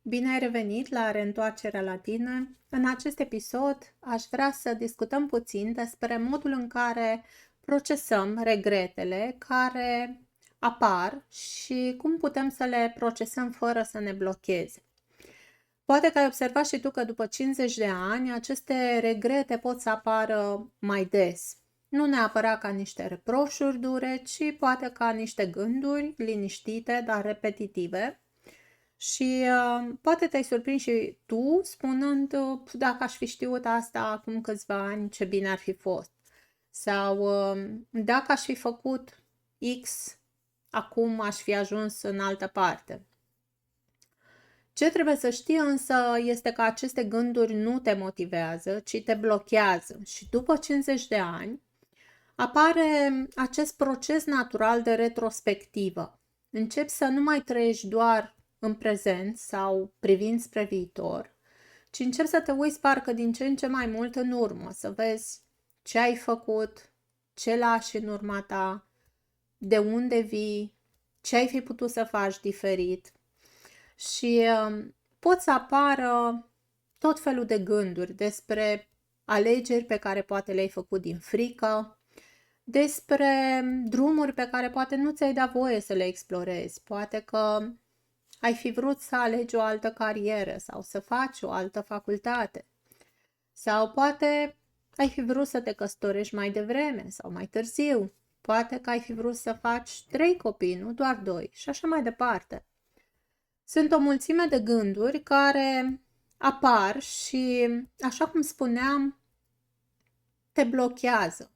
Bine ai revenit la Reîntoarcerea la tine. În acest episod aș vrea să discutăm puțin despre modul în care procesăm regretele care apar și cum putem să le procesăm fără să ne blocheze. Poate că ai observat și tu că după 50 de ani aceste regrete pot să apară mai des. Nu neapărat ca niște reproșuri dure, ci poate ca niște gânduri liniștite, dar repetitive. Și poate te-ai surprins și tu spunând, dacă aș fi știut asta acum câțiva ani, ce bine ar fi fost. Sau dacă aș fi făcut X, acum aș fi ajuns în altă parte. Ce trebuie să știi însă este că aceste gânduri nu te motivează, ci te blochează. Și după 50 de ani apare acest proces natural de retrospectivă. Începi să nu mai trăiești doar în prezent sau privind spre viitor, ci începi să te uiți parcă din ce în ce mai mult în urmă, să vezi ce ai făcut, ce lași în urma ta, de unde vii, ce ai fi putut să faci diferit. Și pot să apară tot felul de gânduri despre alegeri pe care poate le-ai făcut din frică, despre drumuri pe care poate nu ți-ai dat voie să le explorezi, poate că ai fi vrut să alegi o altă carieră sau să faci o altă facultate. Sau poate ai fi vrut să te căsătorești mai devreme sau mai târziu. Poate că ai fi vrut să faci 3 copii, nu doar 2 și așa mai departe. Sunt o mulțime de gânduri care apar și, așa cum spuneam, te blochează.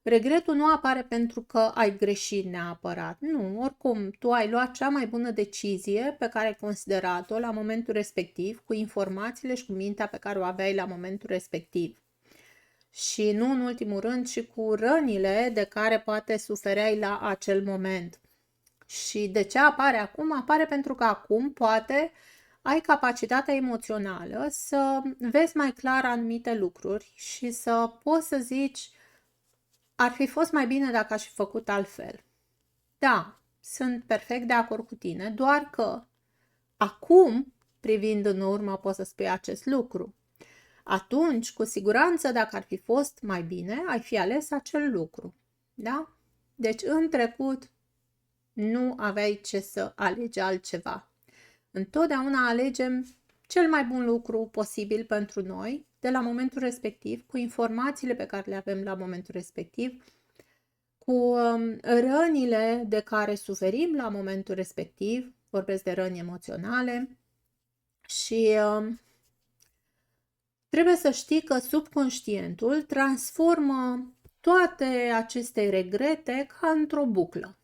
Regretul nu apare pentru că ai greșit neapărat. Nu, oricum, tu ai luat cea mai bună decizie pe care ai considerat-o la momentul respectiv, cu informațiile și cu mintea pe care o aveai la momentul respectiv. Și nu în ultimul rând, și cu rănile de care poate sufereai la acel moment. Și de ce apare acum? Apare pentru că acum poate ai capacitatea emoțională să vezi mai clar anumite lucruri și să poți să zici: ar fi fost mai bine dacă aș fi făcut altfel. Da, sunt perfect de acord cu tine, doar că acum, privind în urmă, poți să spui acest lucru. Atunci, cu siguranță, dacă ar fi fost mai bine, ai fi ales acel lucru. Da? Deci, în trecut, nu aveai ce să alegi altceva. Întotdeauna alegem cel mai bun lucru posibil pentru noi, de la momentul respectiv, cu informațiile pe care le avem la momentul respectiv, cu rănile de care suferim la momentul respectiv, vorbesc de răni emoționale, și trebuie să știi că subconștientul transformă toate aceste regrete ca într-o buclă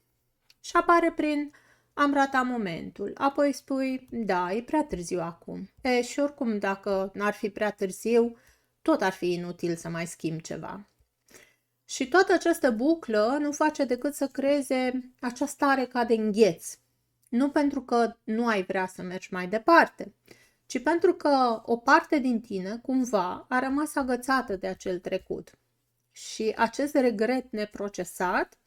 și apare prin: am ratat momentul, apoi spui: da, e prea târziu acum. Și oricum, dacă n-ar fi prea târziu, tot ar fi inutil să mai schimb ceva. Și toată această buclă nu face decât să creeze această stare ca de îngheț. Nu pentru că nu ai vrea să mergi mai departe, ci pentru că o parte din tine, cumva, a rămas agățată de acel trecut. Și acest regret neprocesat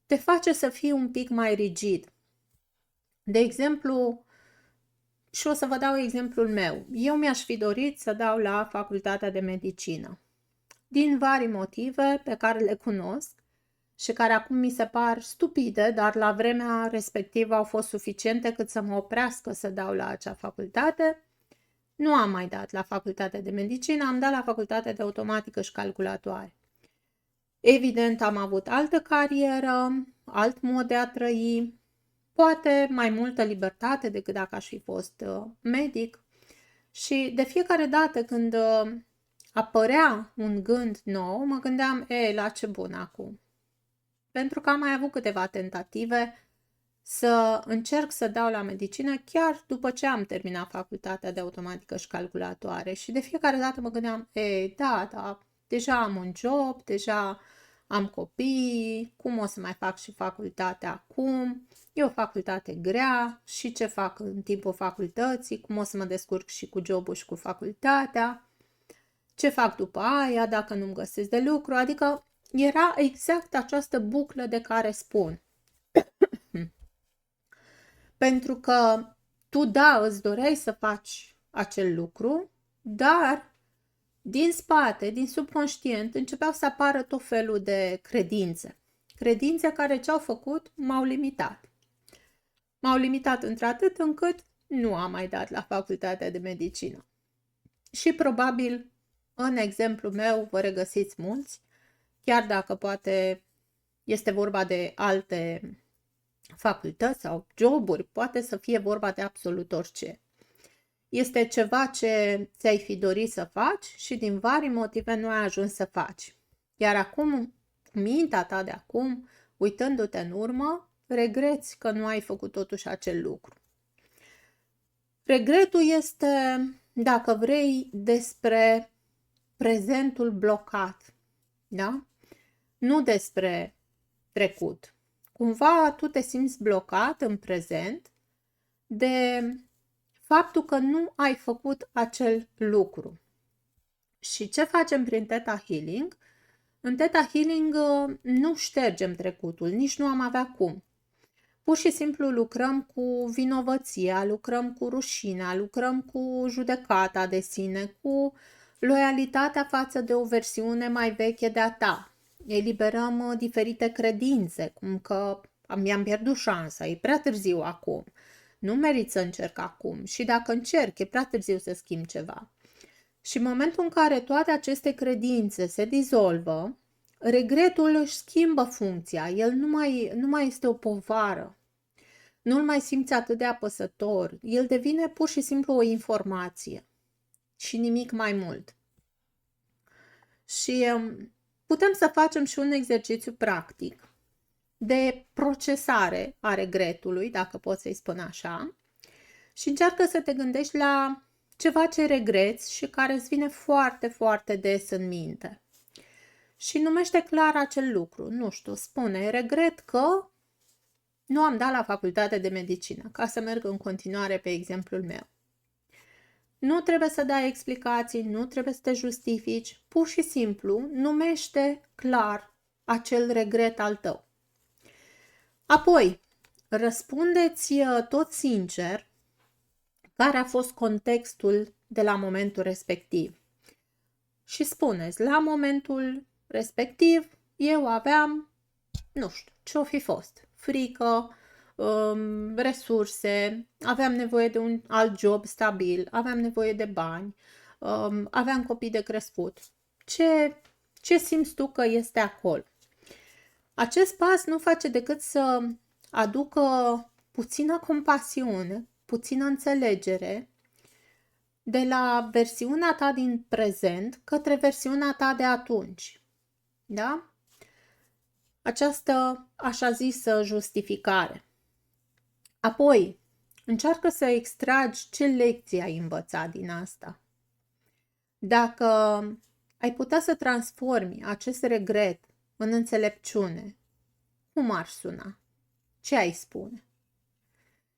te face să fii un pic mai rigid. De exemplu, și o să vă dau exemplul meu. Eu mi-aș fi dorit să dau la facultatea de medicină, din vari motive pe care le cunosc și care acum mi se par stupide, dar la vremea respectivă au fost suficiente cât să mă oprească să dau la acea facultate. Nu am mai dat la facultatea de medicină, am dat la facultatea de automatică și calculatoare. Evident, am avut altă carieră, alt mod de a trăi, poate mai multă libertate decât dacă aș fi fost medic. Și de fiecare dată când apărea un gând nou, mă gândeam: la ce bun acum. Pentru că am mai avut câteva tentative să încerc să dau la medicină chiar după ce am terminat facultatea de automatică și calculatoare. Și de fiecare dată mă gândeam: da, deja am un job, deja am copii, cum o să mai fac și facultatea acum? E o facultate grea și ce fac în timpul facultății? Cum o să mă descurc și cu jobul și cu facultatea? Ce fac după aia dacă nu-mi găsesc de lucru? Adică era exact această buclă de care spun. Pentru că tu, da, îți doreai să faci acel lucru, dar din spate, din subconștient, începeau să apară tot felul de credințe. Credințe care ce-au făcut? M-au limitat. M-au limitat într-atât încât nu am mai dat la facultatea de medicină. Și probabil, în exemplul meu, vă regăsiți mulți, chiar dacă poate este vorba de alte facultăți sau joburi, poate să fie vorba de absolut orice. Este ceva ce ți-ai fi dorit să faci și din vari motive nu ai ajuns să faci. Iar acum, mintea ta de acum, uitându-te în urmă, regreți că nu ai făcut totuși acel lucru. Regretul este, dacă vrei, despre prezentul blocat, da? Nu despre trecut. Cumva tu te simți blocat în prezent de faptul că nu ai făcut acel lucru. Și ce facem prin Theta Healing? În Theta Healing nu ștergem trecutul, nici nu am avea cum. Pur și simplu lucrăm cu vinovăția, lucrăm cu rușinea, lucrăm cu judecata de sine, cu loialitatea față de o versiune mai veche de-a ta. Eliberăm diferite credințe, cum că mi-am pierdut șansa, e prea târziu acum, nu merit să încerc acum și dacă încerc, e prea târziu să schimb ceva. Și în momentul în care toate aceste credințe se dizolvă, regretul își schimbă funcția, el nu mai este o povară, nu-l mai simți atât de apăsător, el devine pur și simplu o informație și nimic mai mult. Și putem să facem și un exercițiu practic de procesare a regretului, dacă pot să-i spun așa, și încearcă să te gândești la ceva ce regreți și care îți vine foarte, foarte des în minte. Și numește clar acel lucru. Nu știu, spune, regret că nu am dat la facultate de medicină, ca să merg în continuare pe exemplul meu. Nu trebuie să dai explicații, nu trebuie să te justifici, pur și simplu numește clar acel regret al tău. Apoi, răspundeți tot sincer care a fost contextul de la momentul respectiv. Și spuneți, la momentul respectiv eu aveam, nu știu, ce-o fi fost, frică, resurse, aveam nevoie de un alt job stabil, aveam nevoie de bani, aveam copii de crescut. Ce simți tu că este acolo? Acest pas nu face decât să aducă puțină compasiune, puțină înțelegere de la versiunea ta din prezent către versiunea ta de atunci. Da? Această așa zisă justificare. Apoi, încearcă să extragi ce lecții ai învățat din asta. Dacă ai putea să transformi acest regret în înțelepciune, cum ar suna? Ce ai spune?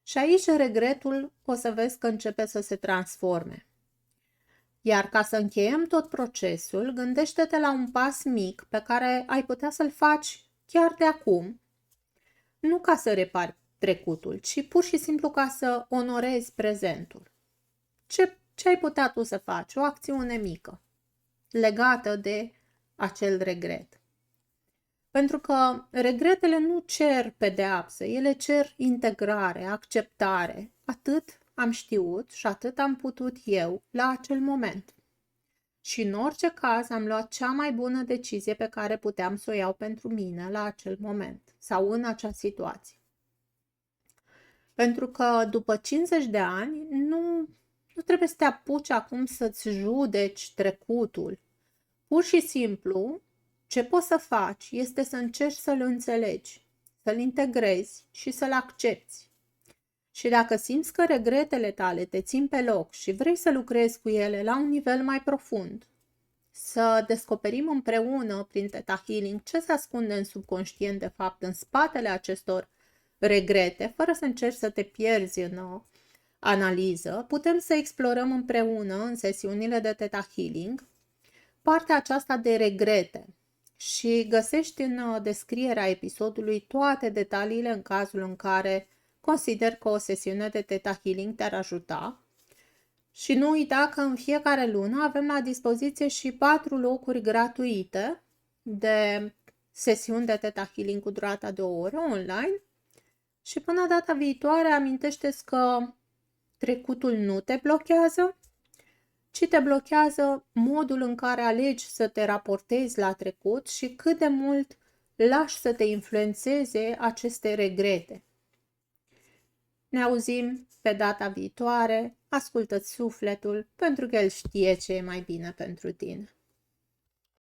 Și aici regretul o să vezi că începe să se transforme. Iar ca să încheiem tot procesul, gândește-te la un pas mic pe care ai putea să-l faci chiar de acum, nu ca să repari trecutul, ci pur și simplu ca să onorezi prezentul. Ce ai putea tu să faci? O acțiune mică, legată de acel regret. Pentru că regretele nu cer pedeapsă, ele cer integrare, acceptare. Atât am știut și atât am putut eu la acel moment. Și în orice caz am luat cea mai bună decizie pe care puteam să o iau pentru mine la acel moment sau în acea situație. Pentru că după 50 de ani nu trebuie să te apuci acum să-ți judeci trecutul. Pur și simplu, ce poți să faci este să încerci să-l înțelegi, să-l integrezi și să-l accepti. Și dacă simți că regretele tale te țin pe loc și vrei să lucrezi cu ele la un nivel mai profund, să descoperim împreună prin Theta Healing ce se ascunde în subconștient de fapt în spatele acestor regrete, fără să încerci să te pierzi în analiză, putem să explorăm împreună în sesiunile de Theta Healing partea aceasta de regrete și găsești în descrierea episodului toate detaliile în cazul în care consider că o sesiune de Theta Healing te-ar ajuta. Și nu uita că în fiecare lună avem la dispoziție și 4 locuri gratuite de sesiuni de Theta Healing cu durata de 1 oră online. Și până data viitoare, amintește-ți că trecutul nu te blochează, ci te blochează modul în care alegi să te raportezi la trecut și cât de mult lași să te influențeze aceste regrete. Ne auzim pe data viitoare, ascultă-ți sufletul, pentru că el știe ce e mai bine pentru tine.